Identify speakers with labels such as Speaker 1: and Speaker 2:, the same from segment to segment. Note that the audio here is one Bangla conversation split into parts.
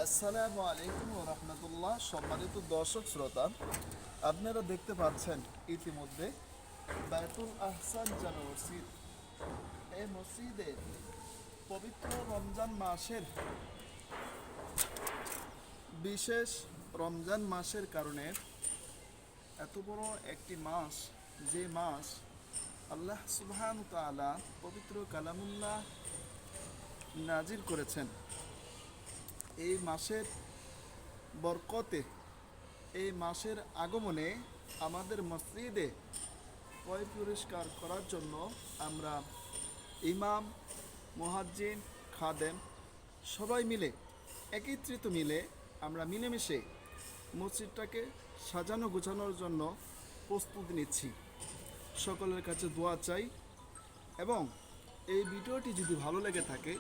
Speaker 1: আসসালামু আলাইকুম ওয়া রাহমাতুল্লাহ। সম্মানিত দর্শক শ্রোতা, আপনারা দেখতে পাচ্ছেন ইতিমধ্যে বায়তুল আহসান জামে মসজিদ। এই মসজিদে পবিত্র রমজান মাসের বিশেষ রমজান মাসের কারণে এত বড় একটি মাস, যে মাস আল্লাহ সুবহানাহু ওয়া তাআলা পবিত্র কালামুল্লাহ নাজিল করেছেন, এই মাসের বরকতে, এই মাসের আগমনে আমাদের মসজিদে পয় পরিষ্কার করার জন্য আমরা ইমাম, মুয়াজ্জিন, খাদেম সবাই মিলে একত্রিত মিলে আমরা মিলেমিশে মসজিদটাকে সাজানো গোছানোর জন্য প্রস্তুতি নিচ্ছি। সকলের কাছে দোয়া চাই এবং এই ভিডিওটি যদি ভালো লেগে থাকে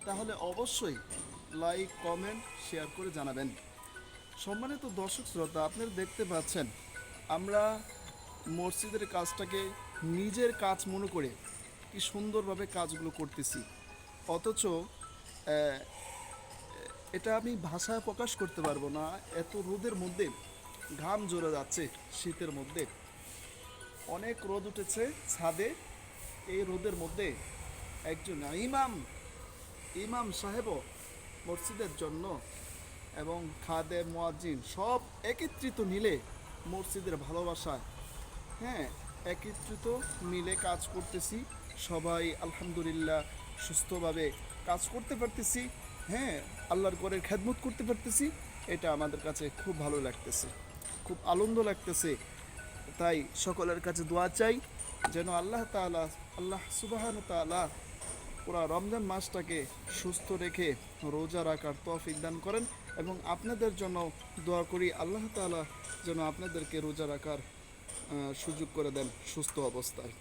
Speaker 1: তাহলে অবশ্যই লাইক, কমেন্ট, শেয়ার করে জানাবেন। সম্মানিত দর্শক শ্রোতা, আপনারা দেখতে পাচ্ছেন আমরা মসজিদের কাজটাকে নিজের কাজ মনে করে কি সুন্দরভাবে কাজগুলো করতেছি, অথচ এটা আমি ভাষায় প্রকাশ করতে পারবো না। এত রোদের মধ্যে ঘাম ঝরে যাচ্ছে, শীতের মধ্যে অনেক রোদ উঠেছে ছাদে। এই রোদের মধ্যে একজন ইমাম সাহেবও মসজিদের জন্য এবং খাদেম, মুয়াজ্জিন সব একত্রিত মিলে মসজিদের ভালোবাসায়, একত্রিত মিলে কাজ করতেছি। সবাই আলহামদুলিল্লাহ সুস্থভাবে কাজ করতে পারতেছি। আল্লাহর ঘরের খেদমত করতে পারতেছি। এটা আমাদের কাছে খুব ভালো লাগতেছে, খুব আনন্দ লাগতেছে। তাই সকলের কাছে দোয়া চাই যেন আল্লাহ সুবহানাহু ওয়া তাআলা পুরা রমজান মাসটাকে সুস্থ রেখে রোজা রাখার তৌফিক দান করেন এবং আপনাদের জন্য দোয়া করি আল্লাহ তাআলা যেন আপনাদেরকে রোজা রাখার সুযোগ করে দেন সুস্থ অবস্থায়।